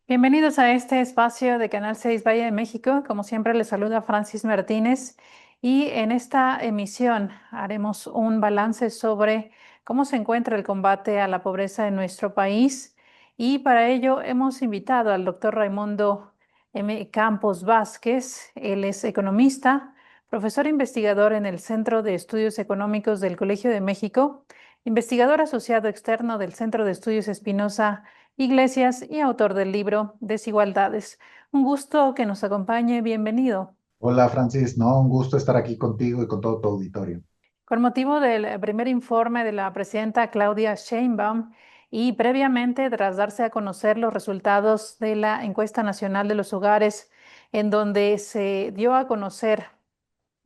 Bienvenidos a este espacio de Canal 6 Valle de México. Como siempre, les saluda Francis Martínez y en esta emisión haremos un balance sobre cómo se encuentra el combate a la pobreza en nuestro país y para ello hemos invitado al doctor Raimundo M. Campos Vázquez. Él es economista, profesor investigador en el Centro de Estudios Económicos del Colegio de México, investigador asociado externo del Centro de Estudios Espinosa Iglesias y autor del libro Desigualdades. Un gusto que nos acompañe. Bienvenido. Hola Francis, no, un gusto estar aquí contigo y con todo tu auditorio. Con motivo del primer informe de la presidenta Claudia Sheinbaum y previamente tras darse a conocer los resultados de la encuesta nacional de los hogares, en donde se dio a conocer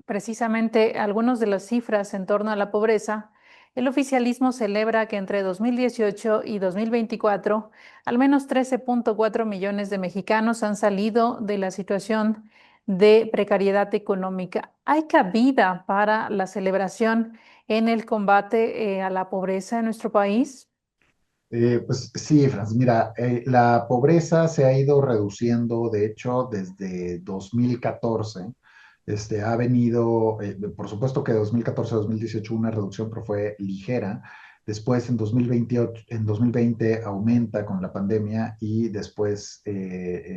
precisamente algunas de las cifras en torno a la pobreza, el oficialismo celebra que entre 2018 y 2024, al menos 13.4 millones de mexicanos han salido de la situación de precariedad económica. ¿Hay cabida para la celebración en el combate a la pobreza en nuestro país? Pues sí, Francis, mira, la pobreza se ha ido reduciendo, de hecho, desde 2014. Ha venido, por supuesto que de 2014 a 2018 una reducción, pero fue ligera. Después en 2028, en 2020 aumenta con la pandemia y después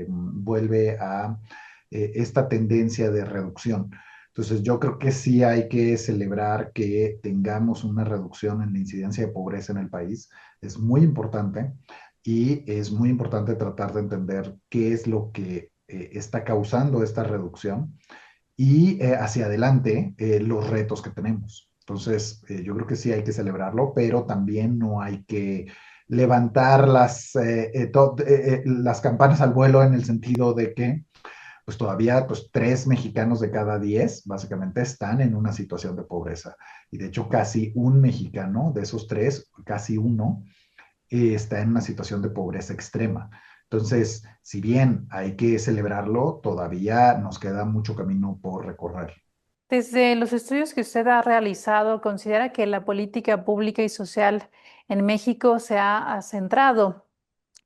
vuelve a esta tendencia de reducción. Entonces, yo creo que sí hay que celebrar que tengamos una reducción en la incidencia de pobreza en el país. Es muy importante y es muy importante tratar de entender qué es lo que está causando esta reducción y hacia adelante los retos que tenemos. Entonces, yo creo que sí hay que celebrarlo, pero también no hay que levantar las campanas al vuelo en el sentido de que pues todavía pues 3 mexicanos de cada 10 básicamente están en una situación de pobreza. Y de hecho casi un mexicano de esos 3, casi uno, está en una situación de pobreza extrema. Entonces, si bien hay que celebrarlo, todavía nos queda mucho camino por recorrer. Desde los estudios que usted ha realizado, ¿considera que la política pública y social en México se ha centrado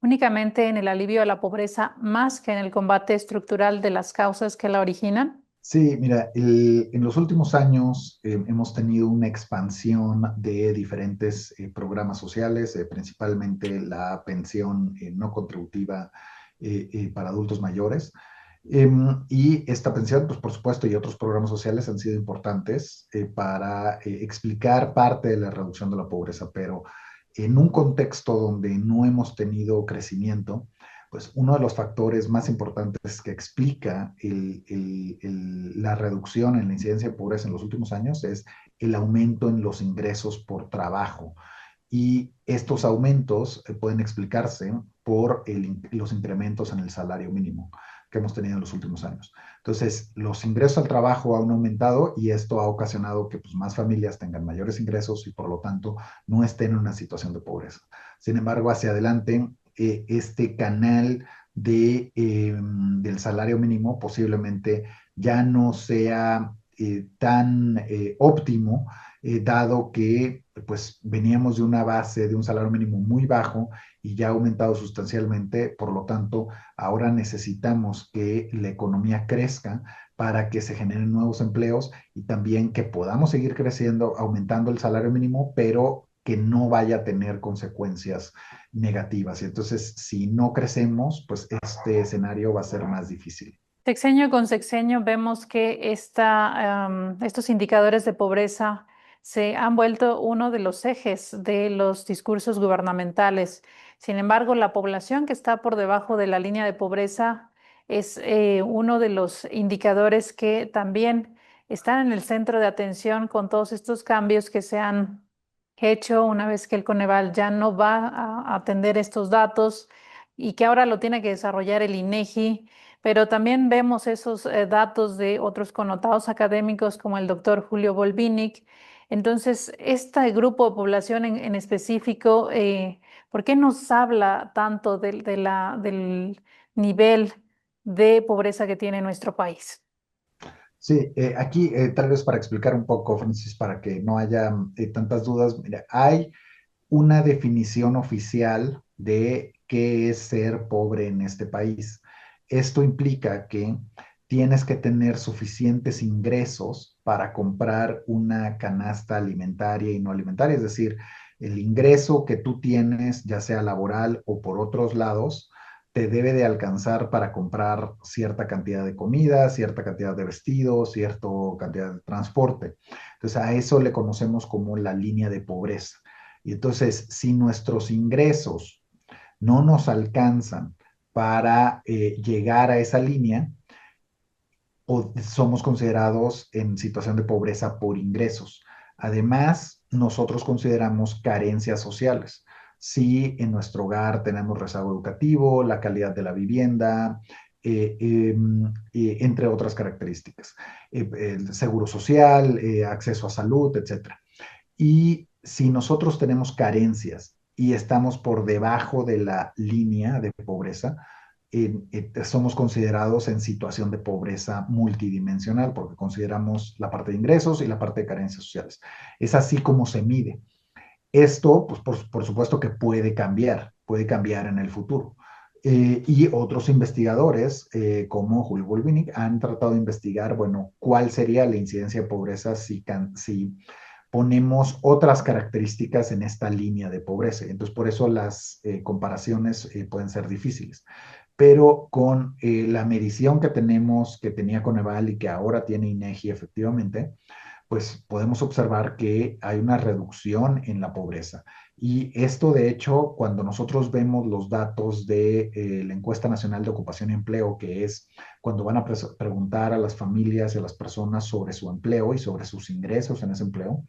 únicamente en el alivio a la pobreza más que en el combate estructural de las causas que la originan? Sí, mira, en los últimos años hemos tenido una expansión de diferentes programas sociales, principalmente la pensión no contributiva para adultos mayores. Y esta pensión, pues por supuesto, y otros programas sociales han sido importantes para explicar parte de la reducción de la pobreza, pero en un contexto donde no hemos tenido crecimiento, pues uno de los factores más importantes que explica la reducción en la incidencia de pobreza en los últimos años es el aumento en los ingresos por trabajo. Y estos aumentos pueden explicarse por los incrementos en el salario mínimo que hemos tenido en los últimos años. Entonces, los ingresos al trabajo han aumentado y esto ha ocasionado que pues, más familias tengan mayores ingresos y por lo tanto no estén en una situación de pobreza. Sin embargo, hacia adelante, este canal del salario mínimo posiblemente ya no sea tan óptimo, dado que pues veníamos de una base de un salario mínimo muy bajo y ya ha aumentado sustancialmente, por lo tanto, ahora necesitamos que la economía crezca para que se generen nuevos empleos y también que podamos seguir creciendo, aumentando el salario mínimo, pero que no vaya a tener consecuencias negativas. Y entonces, si no crecemos, pues este escenario va a ser más difícil. Sexenio con sexenio vemos que estos indicadores de pobreza se han vuelto uno de los ejes de los discursos gubernamentales. Sin embargo, la población que está por debajo de la línea de pobreza es uno de los indicadores que también están en el centro de atención con todos estos cambios que se han hecho una vez que el Coneval ya no va a atender estos datos y que ahora lo tiene que desarrollar el INEGI. pero también vemos esos datos de otros connotados académicos como el doctor Julio Volvinic. Entonces, este grupo de población en específico, ¿por qué nos habla tanto del nivel de pobreza que tiene nuestro país? Sí, aquí tal vez para explicar un poco, Francis, para que no haya tantas dudas, mira, hay una definición oficial de qué es ser pobre en este país. Esto implica que tienes que tener suficientes ingresos para comprar una canasta alimentaria y no alimentaria, es decir, el ingreso que tú tienes, ya sea laboral o por otros lados, te debe de alcanzar para comprar cierta cantidad de comida, cierta cantidad de vestidos, cierta cantidad de transporte. Entonces, a eso le conocemos como la línea de pobreza. Y entonces, si nuestros ingresos no nos alcanzan para llegar a esa línea, o somos considerados en situación de pobreza por ingresos. Además, nosotros consideramos carencias sociales. Si en nuestro hogar tenemos rezago educativo, la calidad de la vivienda, entre otras características, el seguro social, acceso a salud, etcétera. Y si nosotros tenemos carencias y estamos por debajo de la línea de pobreza, somos considerados en situación de pobreza multidimensional porque consideramos la parte de ingresos y la parte de carencias sociales. Es así como se mide. Esto, pues por supuesto que puede cambiar en el futuro. Y otros investigadores, como Julio Volvinic, han tratado de investigar, bueno, cuál sería la incidencia de pobreza si ponemos otras características en esta línea de pobreza. Entonces, por eso las comparaciones pueden ser difíciles. Pero con la medición que tenemos, que tenía Coneval y que ahora tiene INEGI efectivamente, pues podemos observar que hay una reducción en la pobreza. Y esto, de hecho, cuando nosotros vemos los datos de la encuesta nacional de ocupación y empleo, que es cuando van a preguntar a las familias y a las personas sobre su empleo y sobre sus ingresos en ese empleo,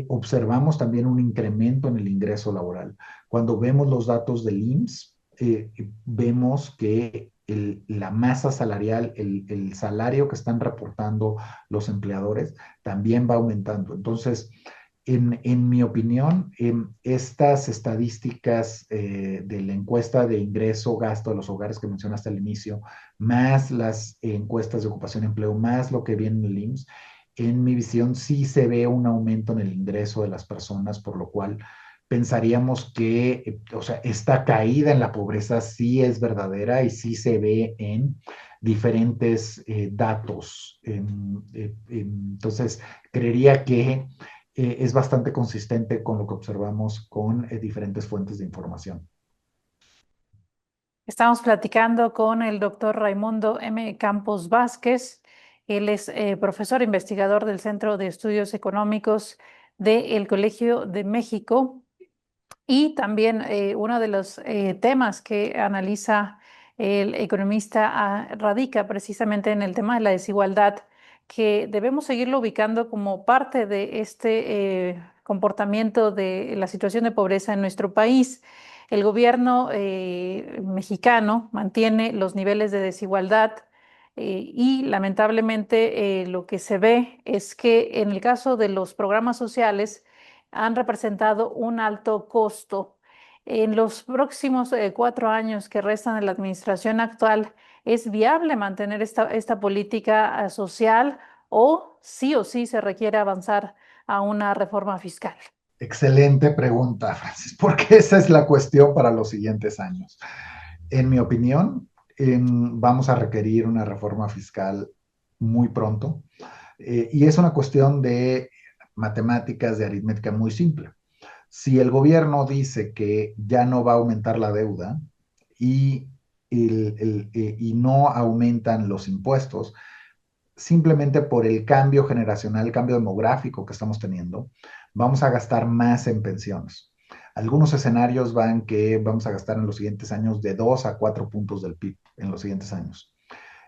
observamos también un incremento en el ingreso laboral. Cuando vemos los datos del IMSS, vemos que la masa salarial, el salario que están reportando los empleadores, también va aumentando. Entonces, mi opinión, estas estadísticas de la encuesta de ingreso-gasto de los hogares que mencionaste al inicio, más las encuestas de ocupación y empleo, más lo que viene en el IMSS, en mi visión sí se ve un aumento en el ingreso de las personas, por lo cual pensaríamos que, o sea, esta caída en la pobreza sí es verdadera y sí se ve en diferentes datos. Entonces, creería que es bastante consistente con lo que observamos con diferentes fuentes de información. Estamos platicando con el doctor Raimundo M. Campos Vázquez. Él es profesor investigador del Centro de Estudios Económicos del Colegio de México. Y también uno de los temas que analiza el economista radica precisamente en el tema de la desigualdad, que debemos seguirlo ubicando como parte de este comportamiento de la situación de pobreza en nuestro país. El gobierno mexicano mantiene los niveles de desigualdad y lamentablemente lo que se ve es que en el caso de los programas sociales, han representado un alto costo. En los próximos 4 años que restan de la administración actual, ¿es viable mantener esta política social o sí se requiere avanzar a una reforma fiscal? Excelente pregunta, Francis, porque esa es la cuestión para los siguientes años. En mi opinión, vamos a requerir una reforma fiscal muy pronto. Y es una cuestión de matemáticas, de aritmética muy simple. Si el gobierno dice que ya no va a aumentar la deuda y, y no aumentan los impuestos, simplemente por el cambio generacional, el cambio demográfico que estamos teniendo, vamos a gastar más en pensiones. Algunos escenarios van que vamos a gastar en los siguientes años de 2 a 4 puntos del PIB en los siguientes años.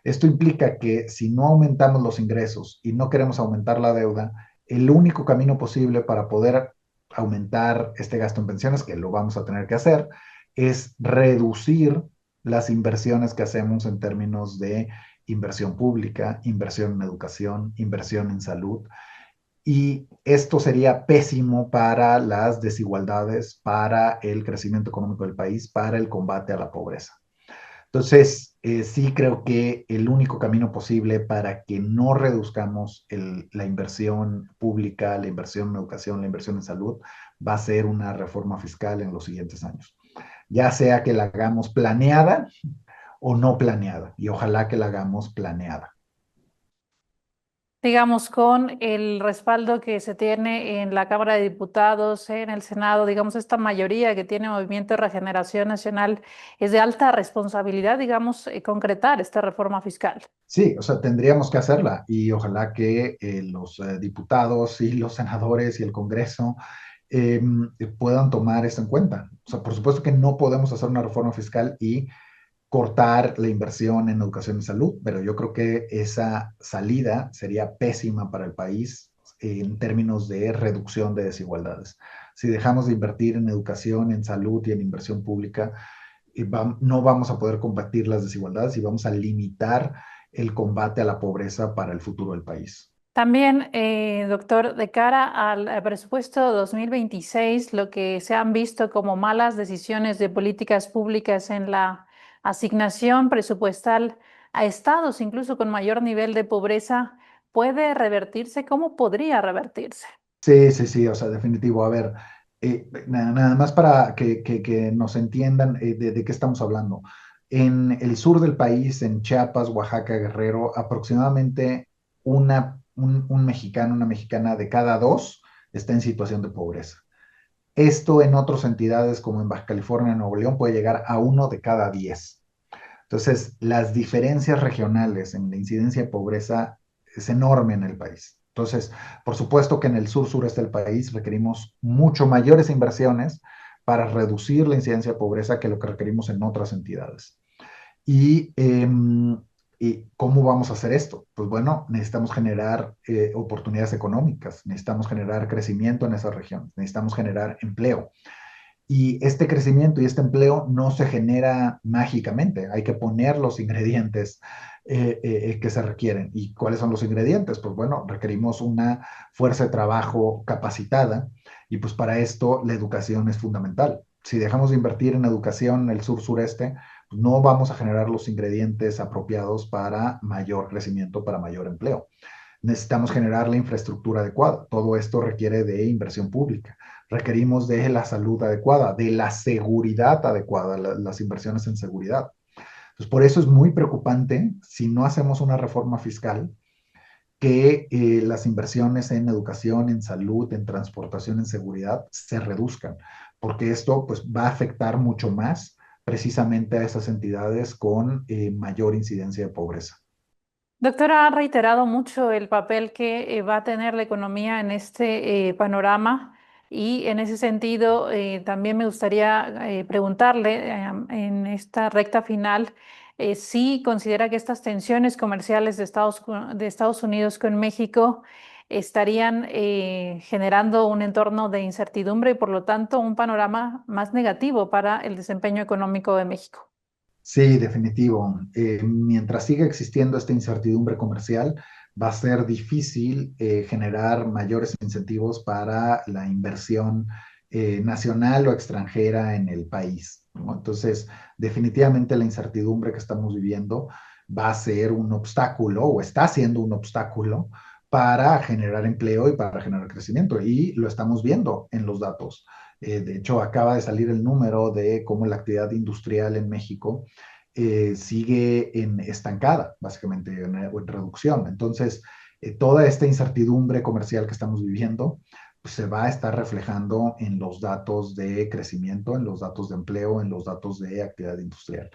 Esto implica que si no aumentamos los ingresos y no queremos aumentar la deuda, el único camino posible para poder aumentar este gasto en pensiones, que lo vamos a tener que hacer, es reducir las inversiones que hacemos en términos de inversión pública, inversión en educación, inversión en salud. Y esto sería pésimo para las desigualdades, para el crecimiento económico del país, para el combate a la pobreza. Entonces, sí creo que el único camino posible para que no reduzcamos la inversión pública, la inversión en educación, la inversión en salud, va a ser una reforma fiscal en los siguientes años. Ya sea que la hagamos planeada o no planeada, y ojalá que la hagamos planeada. Digamos, con el respaldo que se tiene en la Cámara de Diputados, en el Senado, digamos, esta mayoría que tiene Movimiento de Regeneración Nacional, es de alta responsabilidad, digamos, concretar esta reforma fiscal. Sí, o sea, tendríamos que hacerla y ojalá que los diputados y los senadores y el Congreso eh, puedan tomar esto en cuenta. O sea, por supuesto que no podemos hacer una reforma fiscal y cortar la inversión en educación y salud, pero yo creo que esa salida sería pésima para el país en términos de reducción de desigualdades. Si dejamos de invertir en educación, en salud y en inversión pública, no vamos a poder combatir las desigualdades y vamos a limitar el combate a la pobreza para el futuro del país. También, doctor, de cara al presupuesto 2026, lo que se han visto como malas decisiones de políticas públicas en la asignación presupuestal a estados, incluso con mayor nivel de pobreza, ¿puede revertirse? ¿Cómo podría revertirse? Sí, sí, sí, o sea, definitivo. A ver, nada más para que nos entiendan de qué estamos hablando. En el sur del país, en Chiapas, Oaxaca, Guerrero, aproximadamente un mexicano, una mexicana de cada dos está en situación de pobreza. Esto en otras entidades como en Baja California, Nuevo León, puede llegar a 1 de cada 10. Entonces, las diferencias regionales en la incidencia de pobreza es enorme en el país. Entonces, por supuesto que en el sur-sureste del país requerimos mucho mayores inversiones para reducir la incidencia de pobreza que lo que requerimos en otras entidades. ¿Y, ¿y cómo vamos a hacer esto? Pues bueno, necesitamos generar oportunidades económicas, necesitamos generar crecimiento en esa región, necesitamos generar empleo. Y este crecimiento y este empleo no se genera mágicamente, hay que poner los ingredientes que se requieren. ¿Y cuáles son los ingredientes? Pues bueno, requerimos una fuerza de trabajo capacitada y pues para esto la educación es fundamental. Si dejamos de invertir en educación en el sur-sureste, pues no vamos a generar los ingredientes apropiados para mayor crecimiento, para mayor empleo. Necesitamos generar la infraestructura adecuada. Todo esto requiere de inversión pública. Requerimos de la salud adecuada, de la seguridad adecuada, las inversiones en seguridad. Entonces, por eso es muy preocupante si no hacemos una reforma fiscal que las inversiones en educación, en salud, en transportación, en seguridad se reduzcan, porque esto pues, va a afectar mucho más precisamente a esas entidades con mayor incidencia de pobreza. Doctora, ha reiterado mucho el papel que va a tener la economía en este panorama y en ese sentido también me gustaría preguntarle en esta recta final si considera que estas tensiones comerciales de Estados Unidos con México estarían generando un entorno de incertidumbre y por lo tanto un panorama más negativo para el desempeño económico de México. Sí, definitivo. Mientras siga existiendo esta incertidumbre comercial, va a ser difícil generar mayores incentivos para la inversión nacional o extranjera en el país, ¿no? Entonces, definitivamente la incertidumbre que estamos viviendo va a ser un obstáculo o está siendo un obstáculo para generar empleo y para generar crecimiento. Y lo estamos viendo en los datos. De hecho, acaba de salir el número de cómo la actividad industrial en México sigue estancada, básicamente, o en reducción. Entonces, toda esta incertidumbre comercial que estamos viviendo pues, se va a estar reflejando en los datos de crecimiento, en los datos de empleo, en los datos de actividad industrial.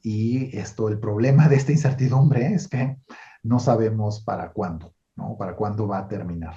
Y esto, el problema de esta incertidumbre es que no sabemos para cuándo, ¿no? Para cuándo va a terminar.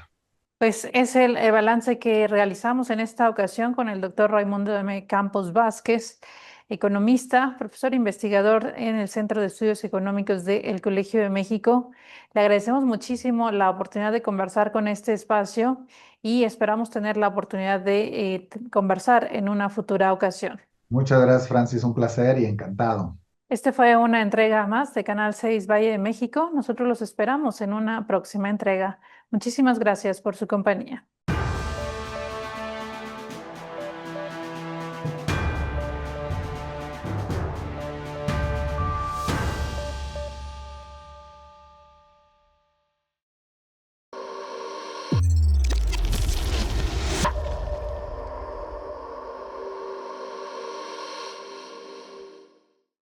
Pues es el balance que realizamos en esta ocasión con el doctor Raimundo M. Campos Vázquez, economista, profesor investigador en el Centro de Estudios Económicos del Colegio de México. Le agradecemos muchísimo la oportunidad de conversar con este espacio y esperamos tener la oportunidad de conversar en una futura ocasión. Muchas gracias, Francis, un placer y encantado. Este fue una entrega más de Canal 6 Valle de México. Nosotros los esperamos en una próxima entrega. Muchísimas gracias por su compañía.